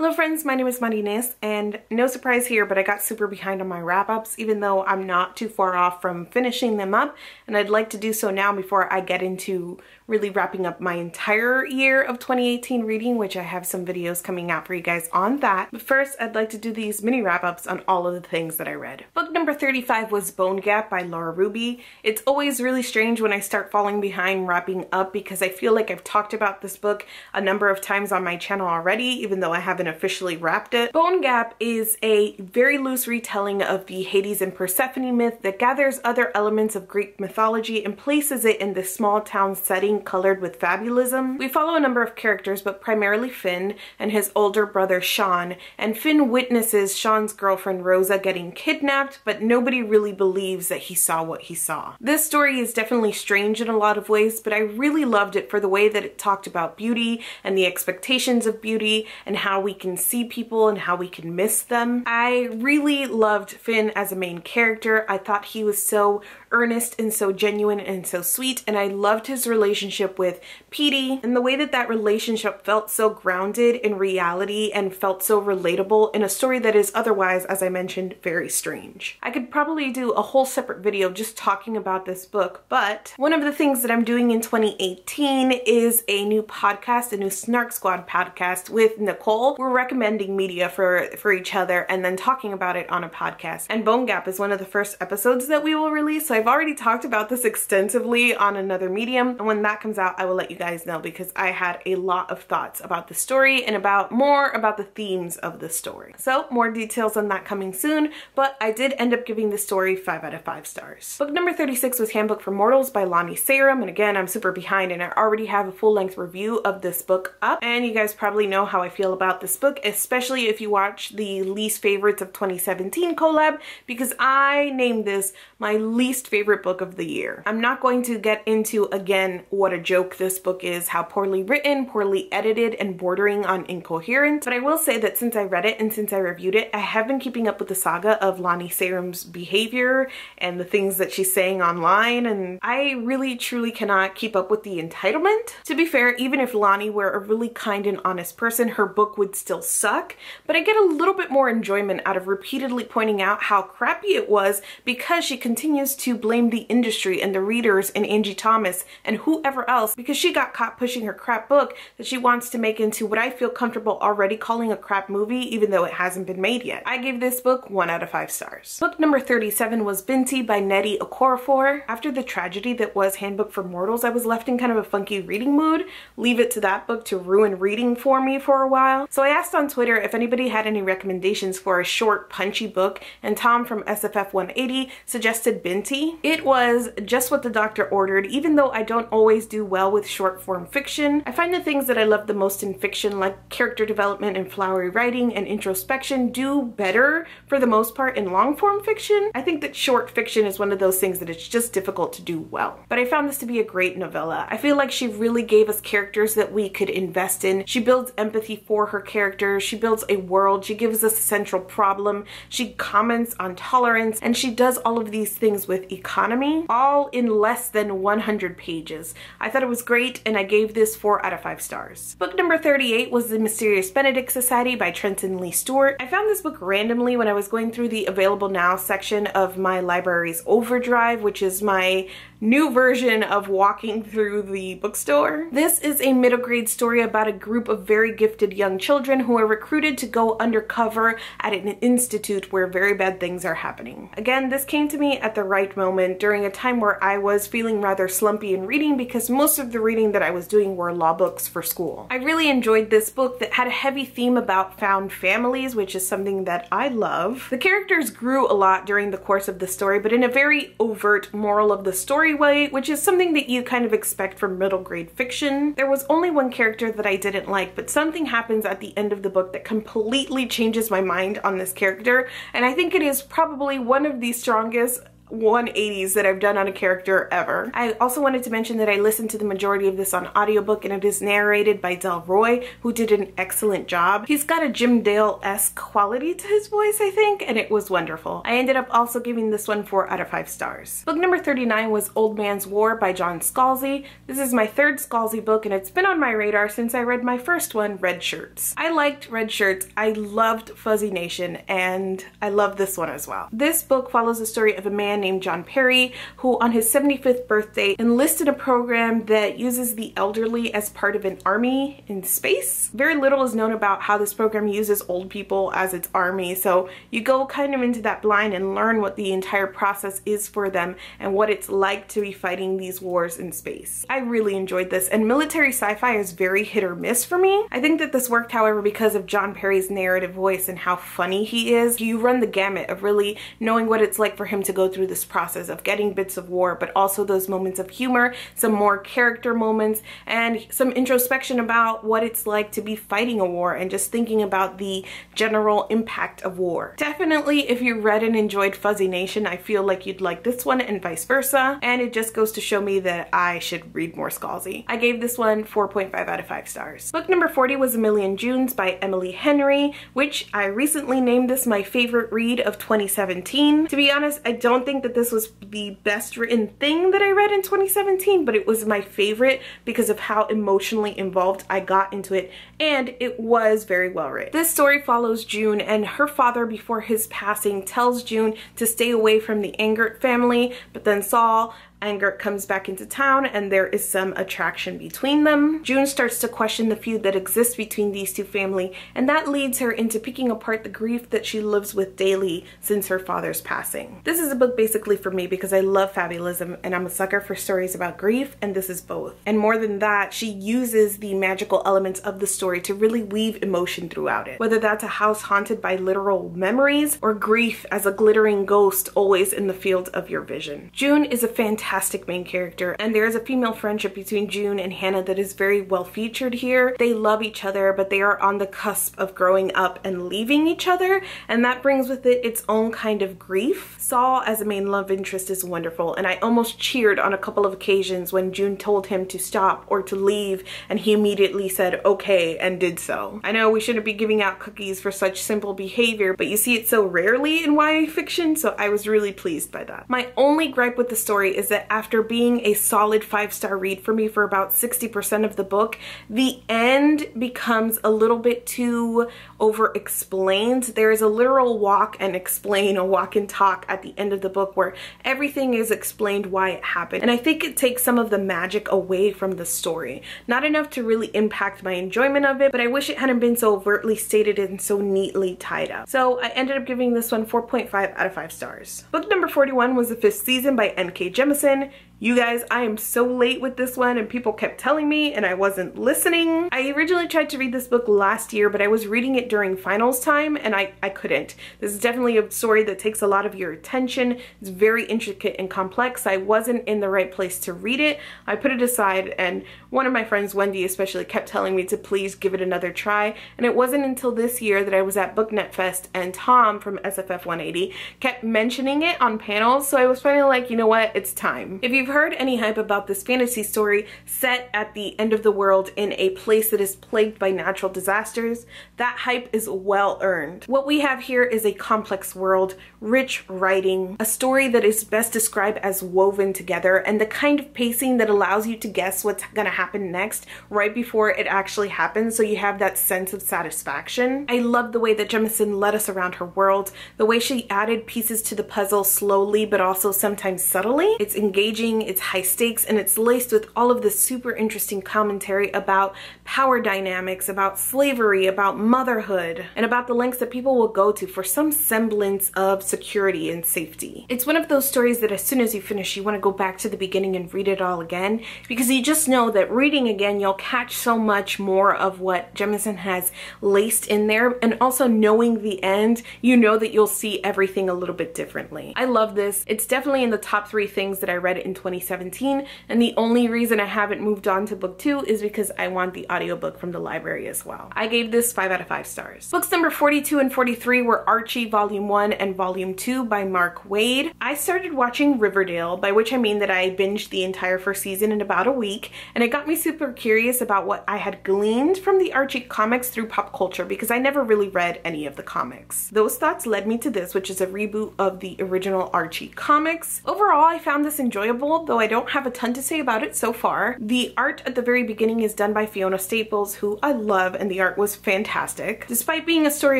Hello friends, my name is Marines, and no surprise here, but I got super behind on my wrap-ups even though I'm not too far off from finishing them up, and I'd like to do so now before I get into really wrapping up my entire year of 2018 reading, which I have some videos coming out for you guys on that. But first, I'd like to do these mini wrap-ups on all of the things that I read. Book number 35 was Bone Gap by Laura Ruby. It's always really strange when I start falling behind wrapping up because I feel like I've talked about this book a number of times on my channel already, even though I haven't officially wrapped it. Bone Gap is a very loose retelling of the Hades and Persephone myth that gathers other elements of Greek mythology and places it in this small town setting colored with fabulism. We follow a number of characters, but primarily Finn and his older brother Sean, and Finn witnesses Sean's girlfriend Rosa getting kidnapped, but nobody really believes that he saw what he saw. This story is definitely strange in a lot of ways, but I really loved it for the way that it talked about beauty and the expectations of beauty and how we can see people and how we can miss them. I really loved Finn as a main character. I thought he was so earnest and so genuine and so sweet, and I loved his relationship with Petey and the way that that relationship felt so grounded in reality and felt so relatable in a story that is otherwise, as I mentioned, very strange. I could probably do a whole separate video just talking about this book, but one of the things that I'm doing in 2018 is a new podcast, a new Snark Squad podcast with Nicole. We're recommending media for each other and then talking about it on a podcast, and Bone Gap is one of the first episodes that we will release, so I've already talked about this extensively on another medium, and when that comes out I will let you guys know because I had a lot of thoughts about the story and more about the themes of the story. So more details on that coming soon, but I did end up giving the story 5 out of 5 stars. Book number 36 was Handbook for Mortals by Lani, and again I'm super behind and I already have a full-length review of this book up, and you guys probably know how I feel about this book, especially if you watch the least favorites of 2017 collab, because I named this my least favorite book of the year. I'm not going to get into again what a joke this book is, how poorly written, poorly edited, and bordering on incoherent, but I will say that since I read it and since I reviewed it, I have been keeping up with the saga of Lani Sarem's behavior and the things that she's saying online, and I really truly cannot keep up with the entitlement. To be fair, even if Lani were a really kind and honest person, her book would still suck, but I get a little bit more enjoyment out of repeatedly pointing out how crappy it was because she continues to blame the industry and the readers and Angie Thomas and whoever else because she got caught pushing her crap book that she wants to make into what I feel comfortable already calling a crap movie, even though it hasn't been made yet. I gave this book 1 out of 5 stars. Book number 37 was Binti by Nnedi Okorafor. After the tragedy that was Handbook for Mortals, I was left in kind of a funky reading mood. Leave it to that book to ruin reading for me for a while. So I asked on Twitter if anybody had any recommendations for a short, punchy book, and Tom from SFF 180 suggested Binti. It was just what the doctor ordered. Even though I don't always do well with short form fiction, I find the things that I love the most in fiction, like character development and flowery writing and introspection, do better for the most part in long form fiction. I think that short fiction is one of those things that it's just difficult to do well. But I found this to be a great novella. I feel like she really gave us characters that we could invest in. She builds empathy for her characters, she builds a world, she gives us a central problem, she comments on tolerance, and she does all of these things with economy, all in less than 100 pages. I thought it was great, and I gave this 4 out of 5 stars. Book number 38 was The Mysterious Benedict Society by Trenton Stewart. I found this book randomly when I was going through the Available Now section of my library's Overdrive, which is my new version of walking through the bookstore. This is a middle grade story about a group of very gifted young children who are recruited to go undercover at an institute where very bad things are happening. Again, this came to me at the right moment during a time where I was feeling rather slumpy in reading because most of the reading that I was doing were law books for school. I really enjoyed this book that had a heavy theme about found families, which is something that I love. The characters grew a lot during the course of the story, but in a very overt moral of the story way, which is something that you kind of expect from middle grade fiction. There was only one character that I didn't like, but something happens at the end of the book that completely changes my mind on this character, and I think it is probably one of the strongest 180s that I've done on a character ever. I also wanted to mention that I listened to the majority of this on audiobook, and it is narrated by Delroy, who did an excellent job. He's got a Jim Dale-esque quality to his voice, I think, and it was wonderful. I ended up also giving this one 4 out of 5 stars. Book number 39 was Old Man's War by John Scalzi. This is my 3rd Scalzi book, and it's been on my radar since I read my first one, Red Shirts. I liked Red Shirts, I loved Fuzzy Nation, and I love this one as well. This book follows the story of a man named John Perry, who on his 75th birthday enlisted a program that uses the elderly as part of an army in space. Very little is known about how this program uses old people as its army, so you go kind of into that blind and learn what the entire process is for them and what it's like to be fighting these wars in space. I really enjoyed this, and military sci-fi is very hit or miss for me. I think that this worked, however, because of John Perry's narrative voice and how funny he is. You run the gamut of really knowing what it's like for him to go through this process of getting bits of war, but also those moments of humor, some more character moments, and some introspection about what it's like to be fighting a war and just thinking about the general impact of war. Definitely, if you read and enjoyed Fuzzy Nation, I feel like you'd like this one and vice versa, and it just goes to show me that I should read more Scalzi. I gave this one 4.5 out of 5 stars. Book number 40 was A Million Junes by Emily Henry, which I recently named this my favorite read of 2017. To be honest, I don't think that this was the best written thing that I read in 2017, but it was my favorite because of how emotionally involved I got into it, and it was very well written. This story follows June, and her father, before his passing, tells June to stay away from the Angert family, but then Saul Angert comes back into town and there is some attraction between them. June starts to question the feud that exists between these two families, and that leads her into picking apart the grief that she lives with daily since her father's passing. This is a book basically for me because I love fabulism and I'm a sucker for stories about grief, and this is both. And more than that, she uses the magical elements of the story to really weave emotion throughout it. Whether that's a house haunted by literal memories or grief as a glittering ghost always in the field of your vision. June is a fantastic main character, and there is a female friendship between June and Hannah that is very well featured here. They love each other, but they are on the cusp of growing up and leaving each other, and that brings with it its own kind of grief. Saul as a main love interest is wonderful, and I almost cheered on a couple of occasions when June told him to stop or to leave, and he immediately said okay and did so. I know we shouldn't be giving out cookies for such simple behavior, but you see it so rarely in YA fiction, so I was really pleased by that. My only gripe with the story is that after being a solid 5-star read for me for about 60% of the book, the end becomes a little bit too over-explained. There is a literal walk and explain, a walk and talk at the end of the book where everything is explained why it happened, and I think it takes some of the magic away from the story. Not enough to really impact my enjoyment of it, but I wish it hadn't been so overtly stated and so neatly tied up. So I ended up giving this one 4.5 out of 5 stars. Book number 41 was The Fifth Season by N.K. Jemisin. You guys, I am so late with this one and people kept telling me and I wasn't listening. I originally tried to read this book last year, but I was reading it during finals time and I couldn't. This is definitely a story that takes a lot of your attention. It's very intricate and complex. I wasn't in the right place to read it. I put it aside, and one of my friends, Wendy especially, kept telling me to please give it another try, and it wasn't until this year that I was at BookNet Fest and Tom from SFF 180 kept mentioning it on panels, so I was finally like, you know what, it's time. If you've heard any hype about this fantasy story set at the end of the world in a place that is plagued by natural disasters, that hype is well earned. What we have here is a complex world, rich writing, a story that is best described as woven together, and the kind of pacing that allows you to guess what's gonna happen next right before it actually happens, so you have that sense of satisfaction. I love the way that Jemisin led us around her world, the way she added pieces to the puzzle slowly but also sometimes subtly. It's engaging, it's high stakes, and it's laced with all of this super interesting commentary about power dynamics, about slavery, about motherhood, and about the lengths that people will go to for some semblance of security and safety. It's one of those stories that as soon as you finish, you want to go back to the beginning and read it all again, because you just know that reading again, you'll catch so much more of what Jemisin has laced in there, and also knowing the end, you know that you'll see everything a little bit differently. I love this. It's definitely in the top 3 things that I read in 2020 2017, and the only reason I haven't moved on to book 2 is because I want the audiobook from the library as well. I gave this 5 out of 5 stars. Books number 42 and 43 were Archie Volume 1 and Volume 2 by Mark Waid. I started watching Riverdale, by which I mean that I binged the entire first season in about a week, and it got me super curious about what I had gleaned from the Archie comics through pop culture because I never really read any of the comics. Those thoughts led me to this, which is a reboot of the original Archie comics. Overall, I found this enjoyable, though I don't have a ton to say about it so far. The art at the very beginning is done by Fiona Staples, who I love, and the art was fantastic. Despite being a story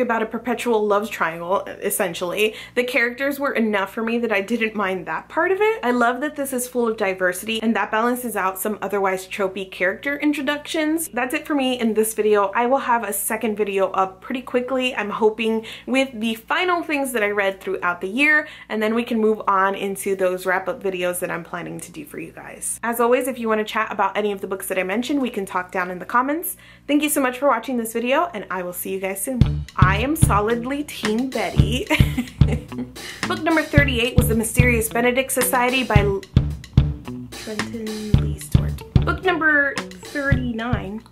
about a perpetual love triangle, essentially, the characters were enough for me that I didn't mind that part of it. I love that this is full of diversity, and that balances out some otherwise tropey character introductions. That's it for me in this video. I will have a second video up pretty quickly, I'm hoping, with the final things that I read throughout the year, and then we can move on into those wrap-up videos that I'm planning to do for you guys. As always, if you want to chat about any of the books that I mentioned, we can talk down in the comments. Thank you so much for watching this video, and I will see you guys soon. I am solidly Team Betty. Book number 38 was The Mysterious Benedict Society by Trenton Stewart. Book number 39